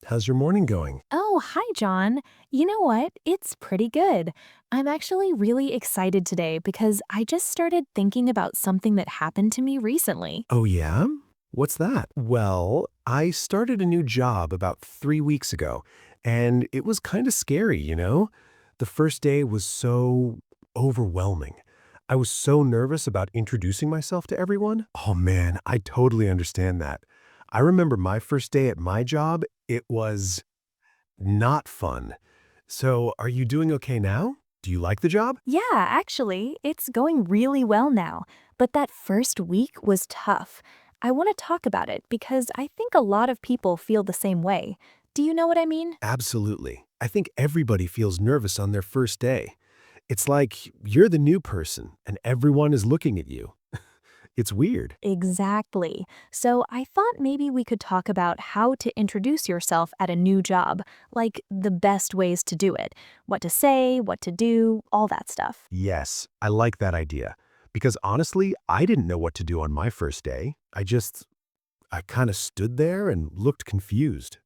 How's your morning going? Oh, hi, John. You know what? It's pretty good. I'm actually really excited today because I just started thinking about something that happened to me recently. Oh, yeah? What's that? Well, I started a new job about 3 weeks ago, and it was kind of scary, you know? The first day was so overwhelming. I was so nervous about introducing myself to everyone. Oh, man, I totally understand that. I remember my first day at my job, it was not fun. So, are you doing okay now? Do you like the job? Yeah, actually, it's going really well now. But that first week was tough. I want to talk about it because I think a lot of people feel the same way. Do you know what I mean? Absolutely. I think everybody feels nervous on their first day. It's like you're the new person and everyone is looking at you. It's weird. Exactly. So I thought maybe we could talk about how to introduce yourself at a new job, like the best ways to do it, what to say, what to do, all that stuff. Yes, I like that idea. Because honestly, I didn't know what to do on my first day. I kind of stood there and looked confused.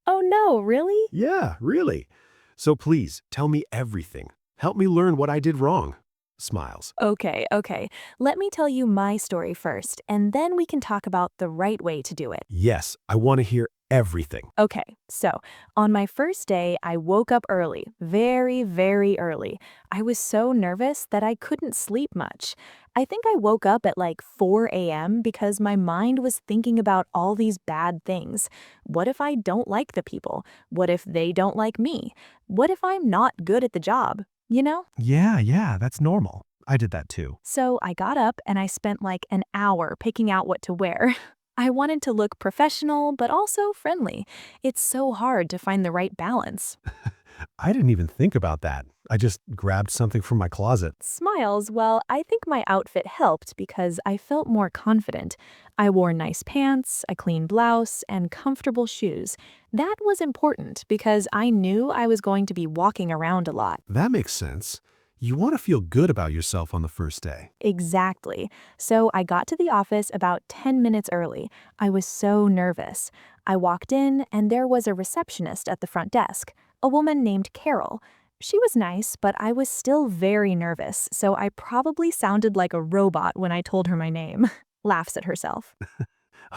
Oh no, really? Yeah, really. So please, tell me everything. Help me learn what I did wrong. Smiles. Okay. Let me tell you my story first, and then we can talk about the right way to do it. Yes, I want to hear everything. Okay, so on my first day, I woke up early, very early. I was so nervous that I couldn't sleep much. I think I woke up at like 4 a.m. because my mind was thinking about all these bad things. What if I don't like the people? What if they don't like me? What if I'm not good at the job? You know? Yeah, that's normal. I did that too. So I got up and I spent like an hour picking out what to wear. I wanted to look professional, but also friendly. It's so hard to find the right balance. I didn't even think about that. I just grabbed something from my closet. Smiles, well, I think my outfit helped because I felt more confident. I wore nice pants, a clean blouse, and comfortable shoes. That was important because I knew I was going to be walking around a lot. That makes sense. You want to feel good about yourself on the first day. Exactly. So I got to the office about 10 minutes early. I was so nervous. I walked in, and there was a receptionist at the front desk, a woman named Carol. She was nice, but I was still very nervous, so I probably sounded like a robot when I told her my name. Laughs at herself.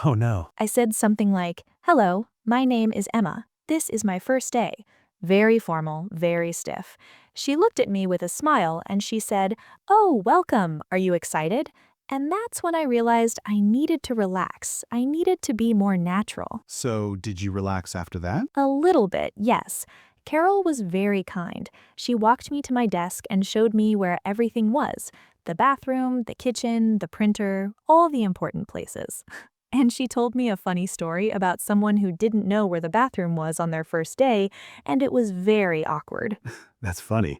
Oh no. I said something like, "Hello, my name is Emma. This is my first day." Very formal, very stiff. She looked at me with a smile and she said, "Oh, welcome. Are you excited?" And that's when I realized I needed to relax. I needed to be more natural. So, did you relax after that? A little bit, yes. Carol was very kind. She walked me to my desk and showed me where everything was: the bathroom, the kitchen, the printer, all the important places. And she told me a funny story about someone who didn't know where the bathroom was on their first day, and it was very awkward. That's funny.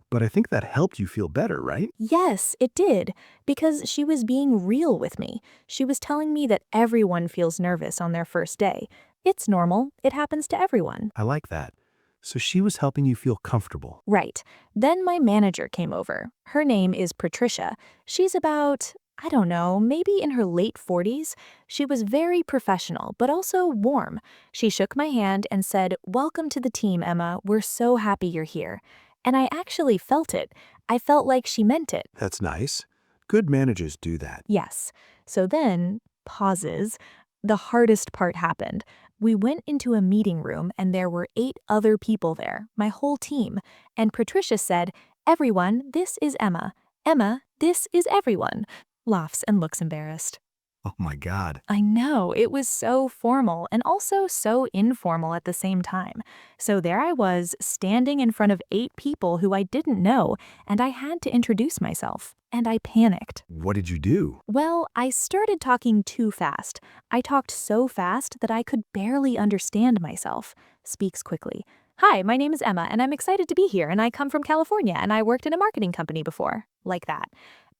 But I think that helped you feel better, right? Yes, it did, because she was being real with me. She was telling me that everyone feels nervous on their first day. It's normal, it happens to everyone. I like that. So she was helping you feel comfortable. Right. Then my manager came over. Her name is Patricia. She's about, I don't know, maybe in her late 40s. She was very professional, but also warm. She shook my hand and said, "Welcome to the team, Emma. We're so happy you're here." And I actually felt it. I felt like she meant it. That's nice. Good managers do that. Yes. So then, pauses. The hardest part happened. We went into a meeting room and there were 8 other people there, my whole team. And Patricia said, "Everyone, this is Emma. Emma, this is everyone." Laughs and looks embarrassed. Oh my God. I know, it was so formal and also so informal at the same time. So there I was, standing in front of 8 people who I didn't know, and I had to introduce myself. And I panicked. What did you do? Well, I started talking too fast. I talked so fast that I could barely understand myself. Speaks quickly. "Hi, my name is Emma, and I'm excited to be here, and I come from California, and I worked in a marketing company before." Like that.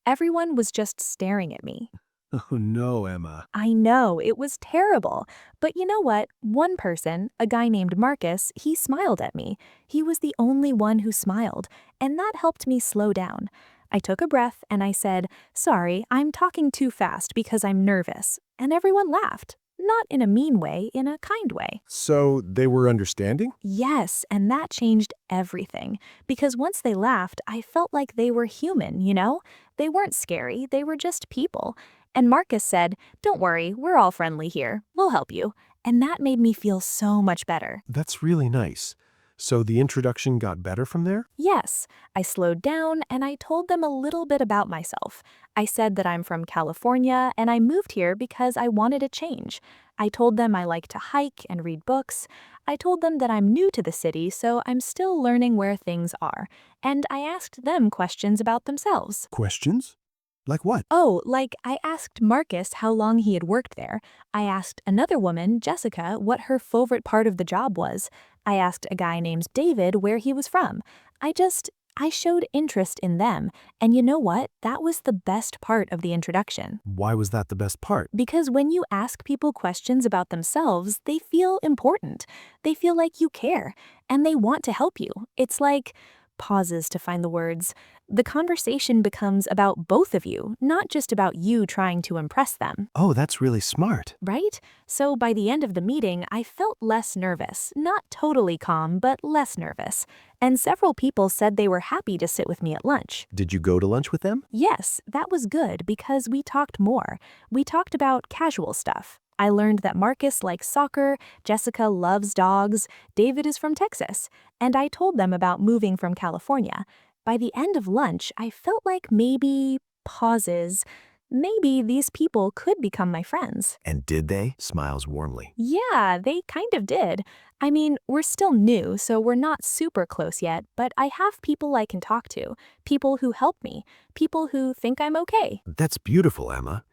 Everyone was just staring at me. Oh no, Emma. I know, it was terrible. But you know what? One person, a guy named Marcus, he smiled at me. He was the only one who smiled, and that helped me slow down. I took a breath and I said, "Sorry, I'm talking too fast because I'm nervous." And everyone laughed. not in a mean way, in a kind way. So they were understanding? Yes, and that changed everything. Because once they laughed, I felt like they were human, you know? They weren't scary, they were just people. And Marcus said, "Don't worry, we're all friendly here. We'll help you." And that made me feel so much better. That's really nice. So the introduction got better from there? Yes, I slowed down and I told them a little bit about myself. I said that I'm from California and I moved here because I wanted a change. I told them I like to hike and read books. I told them that I'm new to the city, so I'm still learning where things are. And I asked them questions about themselves. Questions? Like what? Oh, like I asked Marcus how long he had worked there. I asked another woman, Jessica, what her favorite part of the job was. I asked a guy named David where he was from. I showed interest in them. And you know what? That was the best part of the introduction. Why was that the best part? Because when you ask people questions about themselves, they feel important. They feel like you care. And they want to help you. It's like pauses to find the words. The conversation becomes about both of you, not just about you trying to impress them. Oh, that's really smart. Right? So by the end of the meeting, I felt less nervous. Not totally calm, but less nervous. And several people said they were happy to sit with me at lunch. Did you go to lunch with them? Yes, that was good because we talked more. We talked about casual stuff. I learned that Marcus likes soccer, Jessica loves dogs, David is from Texas, and I told them about moving from California. By the end of lunch, I felt like maybe these people could become my friends. And did they? Smiles warmly. Yeah, they kind of did. I mean, we're still new, so we're not super close yet, but I have people I can talk to, people who help me, people who think I'm okay. That's beautiful, Emma.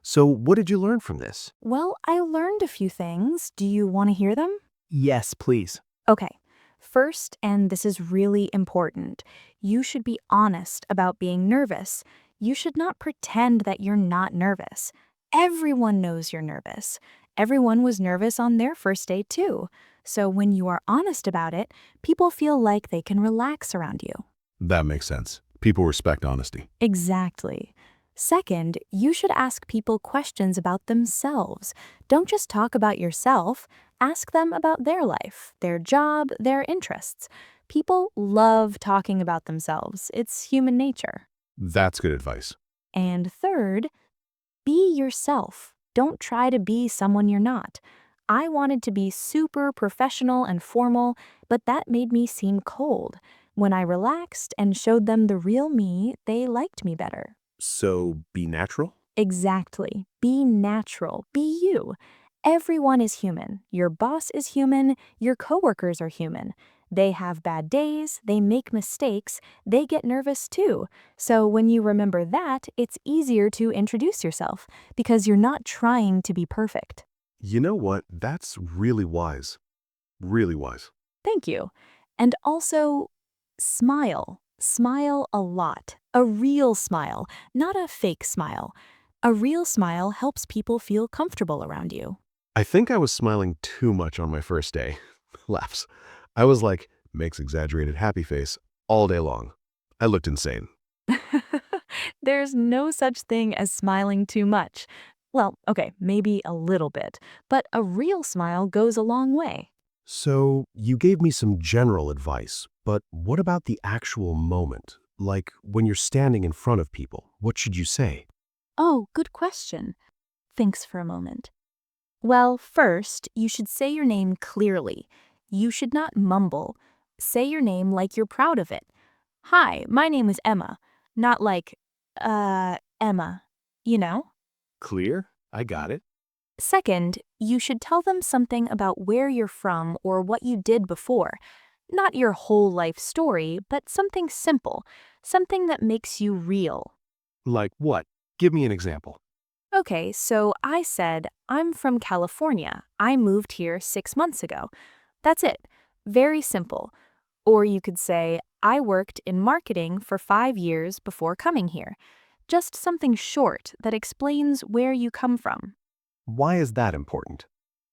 So what did you learn from this? Well, I learned a few things. Do you want to hear them? Yes, please. Okay. First, and this is really important, you should be honest about being nervous. You should not pretend that you're not nervous. Everyone knows you're nervous. Everyone was nervous on their first day too. So when you are honest about it, people feel like they can relax around you. That makes sense. People respect honesty. Exactly. Second, you should ask people questions about themselves. Don't just talk about yourself. Ask them about their life, their job, their interests. People love talking about themselves. It's human nature. That's good advice. And third, be yourself. Don't try to be someone you're not. I wanted to be super professional and formal, but that made me seem cold. When I relaxed and showed them the real me, they liked me better. So be natural? Exactly. Be natural. Be you. Everyone is human. Your boss is human. Your coworkers are human. They have bad days. They make mistakes. They get nervous too. So when you remember that, it's easier to introduce yourself because you're not trying to be perfect. You know what? That's really wise. Really wise. Thank you. And also, smile. Smile a lot. A real smile, not a fake smile. A real smile helps people feel comfortable around you. I think I was smiling too much on my first day. Laughs. I was like, makes exaggerated happy face all day long. I looked insane. There's no such thing as smiling too much. Well, okay, maybe a little bit, but a real smile goes a long way. So you gave me some general advice, but what about the actual moment? Like when you're standing in front of people, what should you say? Oh, good question. Thanks for a moment. Well, first, you should say your name clearly. You should not mumble. Say your name like you're proud of it. Hi, my name is Emma. Not like, Emma. You know? Clear? I got it. Second, you should tell them something about where you're from or what you did before. Not your whole life story, but something simple, something that makes you real. Like what? Give me an example. Okay, so I said, I'm from California. I moved here 6 months ago. That's it. Very simple. Or you could say, I worked in marketing for 5 years before coming here. Just something short that explains where you come from. Why is that important?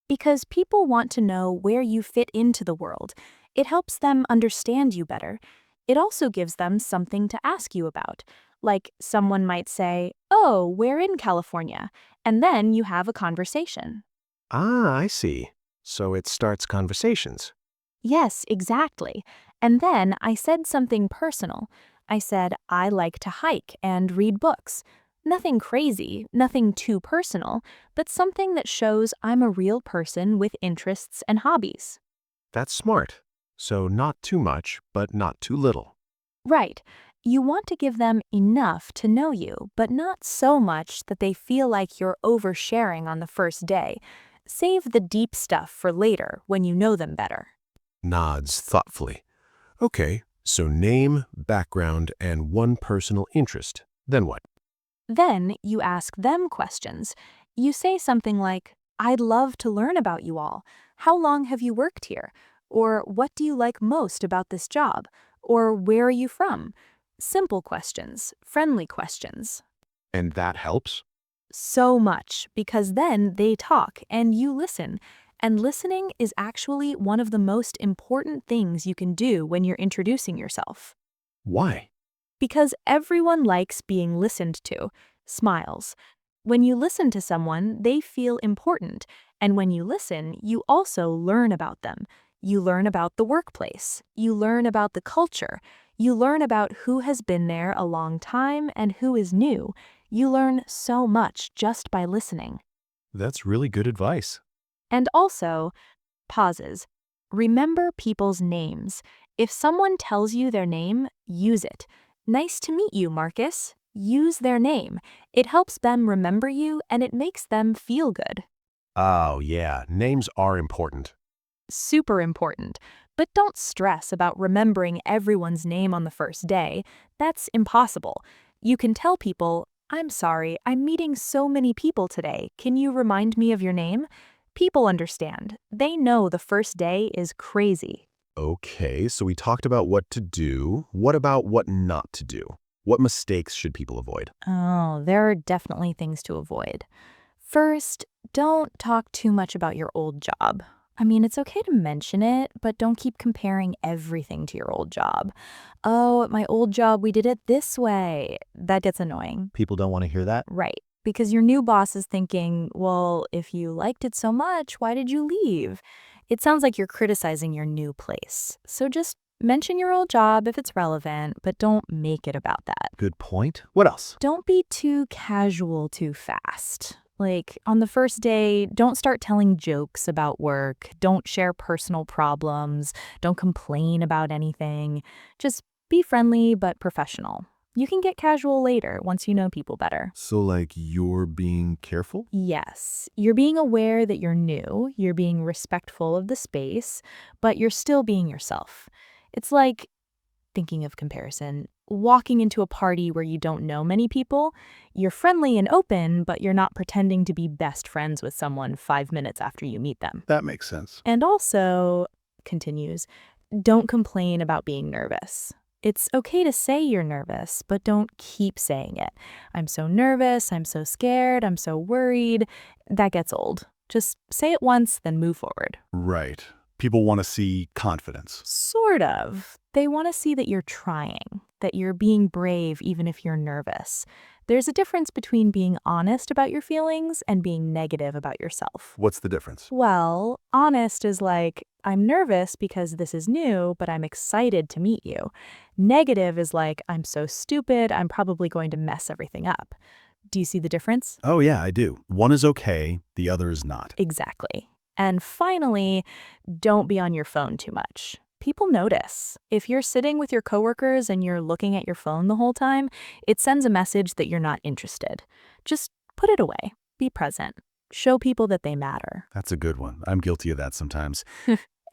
Because people want to know where you fit into the world. It helps them understand you better. It also gives them something to ask you about. Like someone might say, oh, we're in California, and then you have a conversation. Ah, I see. So it starts conversations. Yes, exactly. And then I said something personal. I said, I like to hike and read books. Nothing crazy, nothing too personal, but something that shows I'm a real person with interests and hobbies. That's smart. So not too much, but not too little. Right. You want to give them enough to know you, but not so much that they feel like you're oversharing on the first day. Save the deep stuff for later when you know them better. Nods thoughtfully. Okay, so name, background, and one personal interest. Then what? Then you ask them questions. You say something like, I'd love to learn about you all. How long have you worked here? Or what do you like most about this job? Or where are you from? Simple questions, friendly questions. And that helps? So much, because then they talk and you listen. And listening is actually one of the most important things you can do when you're introducing yourself. Why? Because everyone likes being listened to. Smiles. When you listen to someone, they feel important. And when you listen, you also learn about them. You learn about the workplace. You learn about the culture. You learn about who has been there a long time and who is new. You learn so much just by listening. That's really good advice. And also, pauses. Remember people's names. If someone tells you their name, use it. Nice to meet you, Marcus. Use their name. It helps them remember you and it makes them feel good. Oh, yeah, names are important. Super important. But don't stress about remembering everyone's name on the first day. That's impossible. You can tell people, I'm sorry, I'm meeting so many people today. Can you remind me of your name? People understand. They know the first day is crazy. Okay, so we talked about what to do. What about what not to do? What mistakes should people avoid? Oh, there are definitely things to avoid. First, don't talk too much about your old job. I mean, it's okay to mention it, but don't keep comparing everything to your old job. Oh, at my old job, we did it this way. That gets annoying. People don't want to hear that? Right. Because your new boss is thinking, well, if you liked it so much, why did you leave? It sounds like you're criticizing your new place. So just mention your old job if it's relevant, but don't make it about that. Good point. What else? Don't be too casual too fast. Like, on the first day, don't start telling jokes about work. Don't share personal problems. Don't complain about anything. Just be friendly but professional. You can get casual later once you know people better. So, like, you're being careful? Yes, you're being aware that you're new, you're being respectful of the space, but you're still being yourself. It's like, thinking of comparison, walking into a party where you don't know many people. You're friendly and open, but you're not pretending to be best friends with someone 5 minutes after you meet them. That makes sense. And also, continues, don't complain about being nervous. It's okay to say you're nervous, but don't keep saying it. I'm so nervous, I'm so scared, I'm so worried. That gets old. Just say it once, then move forward. Right. People want to see confidence. Sort of. They want to see that you're trying, that you're being brave even if you're nervous. There's a difference between being honest about your feelings and being negative about yourself. What's the difference? Well, honest is like, I'm nervous because this is new, but I'm excited to meet you. Negative is like, I'm so stupid, I'm probably going to mess everything up. Do you see the difference? Oh, yeah, I do. One is okay, the other is not. Exactly. And finally, don't be on your phone too much. People notice. If you're sitting with your coworkers and you're looking at your phone the whole time, it sends a message that you're not interested. Just put it away. Be present. Show people that they matter. That's a good one. I'm guilty of that sometimes.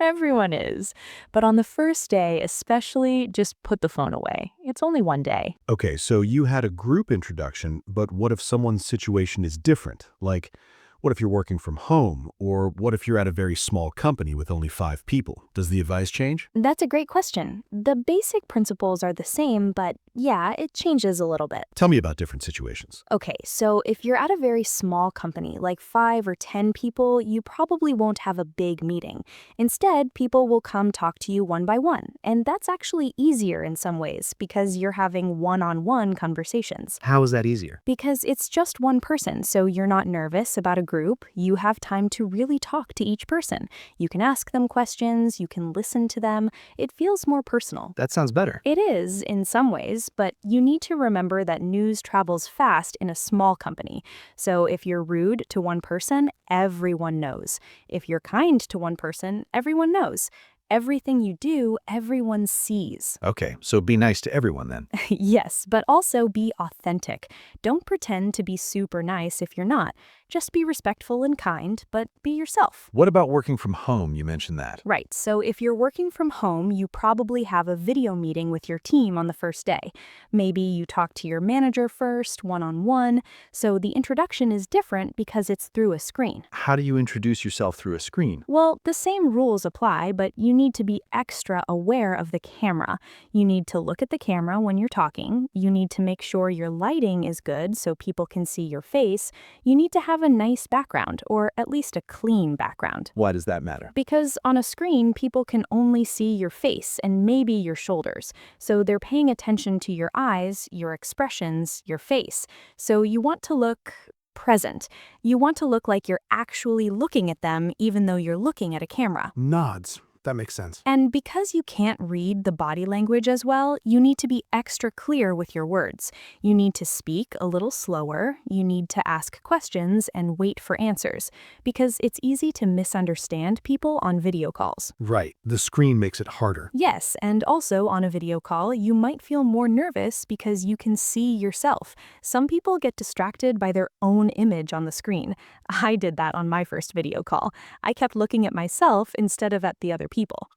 Everyone is. But on the first day, especially, just put the phone away. It's only one day. Okay, so you had a group introduction, but what if someone's situation is different? Like, what if you're working from home? Or what if you're at a very small company with only 5 people? Does the advice change? That's a great question. The basic principles are the same, but yeah, it changes a little bit. Tell me about different situations. Okay, so if you're at a very small company, like 5 or 10 people, you probably won't have a big meeting. Instead, people will come talk to you one by one, and that's actually easier in some ways because you're having one-on-one conversations. How is that easier? Because it's just one person, so you're not nervous about a group, you have time to really talk to each person. You can ask them questions, you can listen to them. It feels more personal. That sounds better. It is, in some ways, but you need to remember that news travels fast in a small company. So if you're rude to one person, everyone knows. If you're kind to one person, everyone knows. Everything you do, everyone sees. Okay, so be nice to everyone then. Yes, but also be authentic. Don't pretend to be super nice if you're not. Just be respectful and kind, but be yourself. What about working from home? You mentioned that. Right, so if you're working from home, you probably have a video meeting with your team on the first day. Maybe you talk to your manager first, one-on-one, so the introduction is different because it's through a screen. How do you introduce yourself through a screen? Well, the same rules apply, but you need to be extra aware of the camera. You need to look at the camera when you're talking. You need to make sure your lighting is good so people can see your face. You need to have a nice background, or at least a clean background. Why does that matter? Because on a screen, people can only see your face and maybe your shoulders. So they're paying attention to your eyes, your expressions, your face. So you want to look present. You want to look like you're actually looking at them even though you're looking at a camera. Nods. That makes sense. And because you can't read the body language as well, you need to be extra clear with your words. You need to speak a little slower. You need to ask questions and wait for answers, because it's easy to misunderstand people on video calls. Right. The screen makes it harder. Yes, and also on a video call, you might feel more nervous because you can see yourself. Some people get distracted by their own image on the screen. I did that on my first video call. I kept looking at myself instead of at the other people.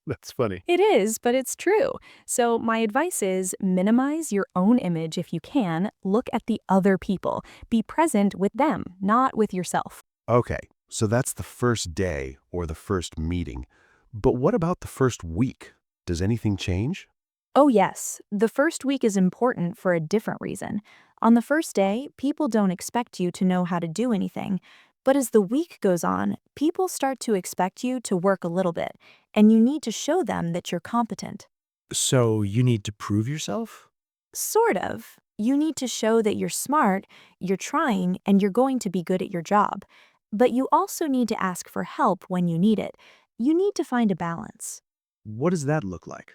That's funny. It is, but it's true. So my advice is minimize your own image if you can. Look at the other people. Be present with them, not with yourself. Okay, so that's the first day or the first meeting. But what about the first week? Does anything change? Oh yes, the first week is important for a different reason. On the first day, people don't expect you to know how to do anything. But as the week goes on, people start to expect you to work a little bit, and you need to show them that you're competent. So you need to prove yourself? Sort of. You need to show that you're smart, you're trying, and you're going to be good at your job. But you also need to ask for help when you need it. You need to find a balance. What does that look like?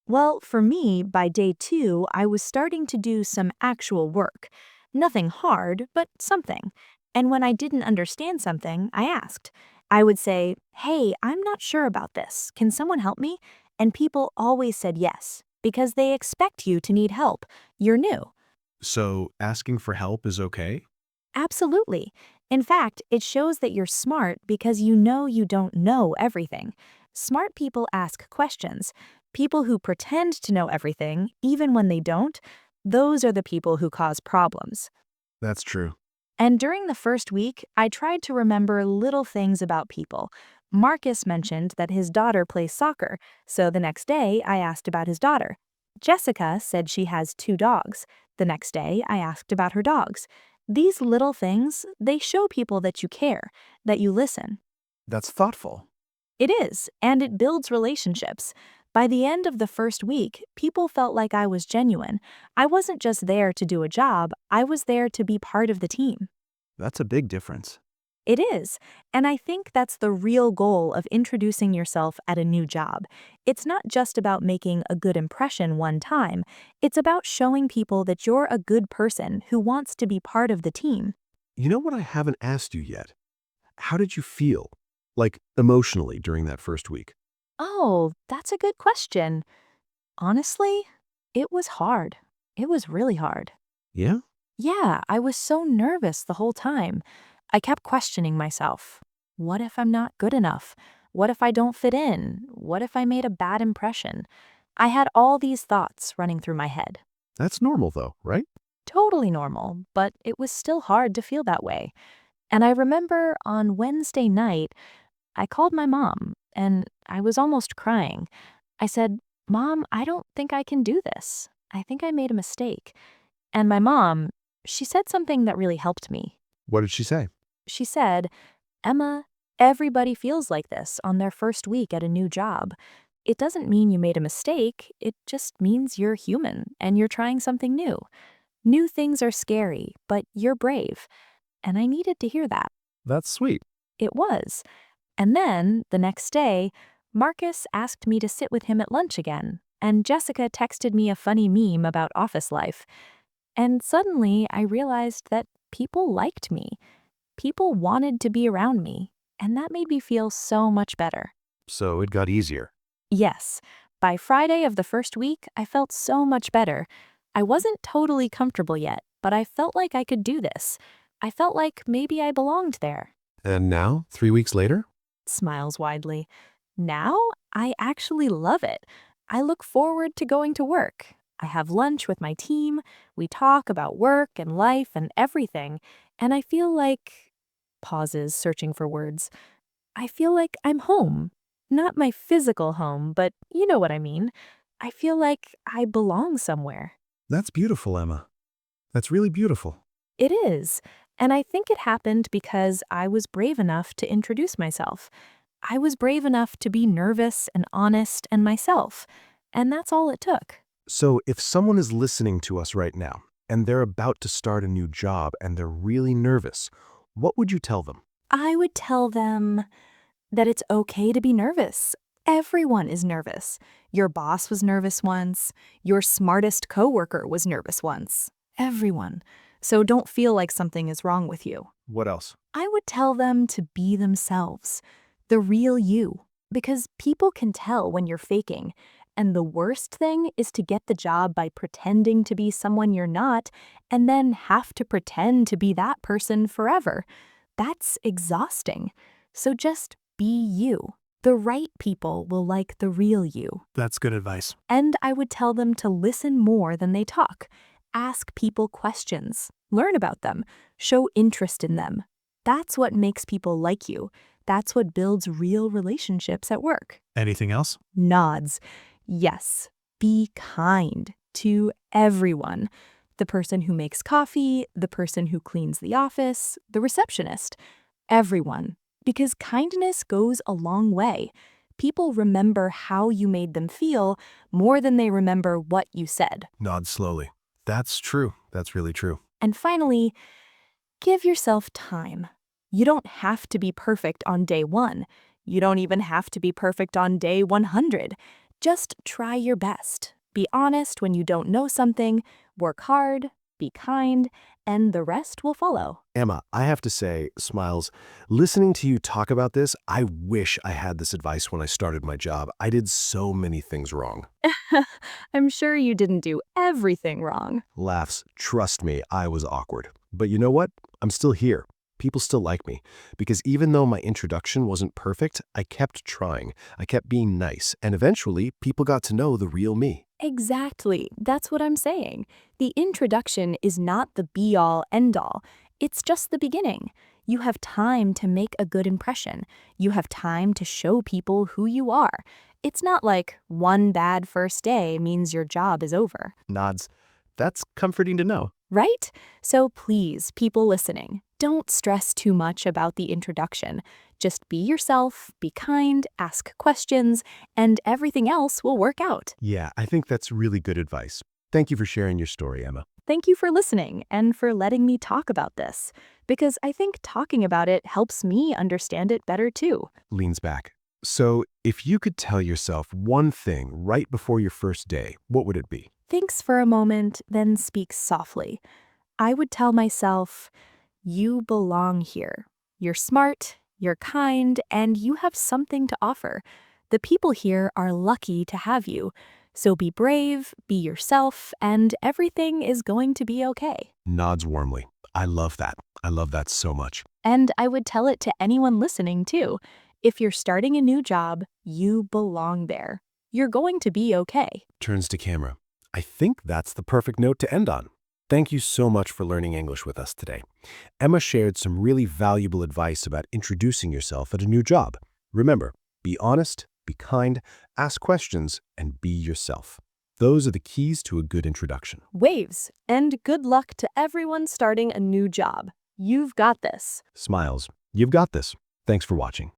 Well, for me, by day 2, I was starting to do some actual work. Nothing hard, but something. And when I didn't understand something, I asked. I would say, "Hey, I'm not sure about this. Can someone help me?" And people always said yes, because they expect you to need help. You're new. So asking for help is okay? Absolutely. In fact, it shows that you're smart because you know you don't know everything. Smart people ask questions. People who pretend to know everything, even when they don't, those are the people who cause problems. That's true. And during the first week, I tried to remember little things about people. Marcus mentioned that his daughter plays soccer, so the next day I asked about his daughter. Jessica said she has 2 dogs. The next day I asked about her dogs. These little things, they show people that you care, that you listen. That's thoughtful. It is, and it builds relationships. By the end of the first week, people felt like I was genuine. I wasn't just there to do a job, I was there to be part of the team. That's a big difference. It is, and I think that's the real goal of introducing yourself at a new job. It's not just about making a good impression one time, it's about showing people that you're a good person who wants to be part of the team. You know what I haven't asked you yet? How did you feel? Like emotionally during that first week? Oh, that's a good question. Honestly, it was hard. It was really hard. Yeah? Yeah, I was so nervous the whole time. I kept questioning myself. What if I'm not good enough? What if I don't fit in? What if I made a bad impression? I had all these thoughts running through my head. That's normal though, right? Totally normal, but it was still hard to feel that way. And I remember on Wednesday night, I called my mom, and I was almost crying. I said, "Mom, I don't think I can do this. I think I made a mistake." And my mom, she said something that really helped me. What did she say? She said, "Emma, everybody feels like this on their first week at a new job. It doesn't mean you made a mistake, it just means you're human and you're trying something new. New things are scary, but you're brave. and I needed to hear that. That's sweet. It was. And then, the next day, Marcus asked me to sit with him at lunch again, and Jessica texted me a funny meme about office life. And suddenly, I realized that people liked me. People wanted to be around me, and that made me feel so much better. So it got easier. Yes, by Friday of the first week, I felt so much better. I wasn't totally comfortable yet, but I felt like I could do this. I felt like maybe I belonged there. And now, 3 weeks later? Smiles widely. Now, I actually love it. I look forward to going to work. I have lunch with my team. We talk about work and life and everything. And I feel like... Pauses, searching for words. I feel like I'm home. Not my physical home, but you know what I mean. I feel like I belong somewhere. That's beautiful, Emma. That's really beautiful. It is. And I think it happened because I was brave enough to introduce myself. I was brave enough to be nervous and honest and myself. And that's all it took. So if someone is listening to us right now, and they're about to start a new job and they're really nervous, what would you tell them? I would tell them that it's okay to be nervous. Everyone is nervous. Your boss was nervous once. Your smartest coworker was nervous once. Everyone. So don't feel like something is wrong with you. What else? I would tell them to be themselves, the real you, because people can tell when you're faking. And the worst thing is to get the job by pretending to be someone you're not and then have to pretend to be that person forever. That's exhausting. So just be you. The right people will like the real you. That's good advice. And I would tell them to listen more than they talk. Ask people questions. Learn about them. Show interest in them. That's what makes people like you. That's what builds real relationships at work. Anything else? Nods. Yes. Be kind to everyone. The person who makes coffee, the person who cleans the office, the receptionist. Everyone. Because kindness goes a long way. People remember how you made them feel more than they remember what you said. Nod slowly. That's true. That's really true. And finally, give yourself time. You don't have to be perfect on day 1. You don't even have to be perfect on day 100. Just try your best. Be honest when you don't know something, work hard, be kind, and the rest will follow. Emma, I have to say, Smiles, listening to you talk about this, I wish I had this advice when I started my job. I did so many things wrong. I'm sure you didn't do everything wrong. Laughs. Trust me, I was awkward. But you know what? I'm still here. People still like me. Because even though my introduction wasn't perfect, I kept trying. I kept being nice. And eventually, people got to know the real me. Exactly. That's what I'm saying. The introduction is not the be-all, end-all. It's just the beginning. You have time to make a good impression. You have time to show people who you are. It's not like one bad first day means your job is over. Nods. That's comforting to know. Right? So please, people listening, don't stress too much about the introduction. Just be yourself, be kind, ask questions, and everything else will work out. Yeah, I think that's really good advice. Thank you for sharing your story, Emma. Thank you for listening and for letting me talk about this, because I think talking about it helps me understand it better too. Leans back. So, if you could tell yourself one thing right before your first day, what would it be? Thinks for a moment, then speaks softly. I would tell myself, you belong here. You're smart, you're kind, and you have something to offer. The people here are lucky to have you. So be brave, be yourself, and everything is going to be okay. Nods warmly. I love that. I love that so much. And I would tell it to anyone listening too. If you're starting a new job, you belong there. You're going to be okay. Turns to camera. I think that's the perfect note to end on. Thank you so much for learning English with us today. Emma shared some really valuable advice about introducing yourself at a new job. Remember, be honest, be kind, ask questions, and be yourself. Those are the keys to a good introduction. Waves, and good luck to everyone starting a new job. You've got this. Smiles. You've got this. Thanks for watching.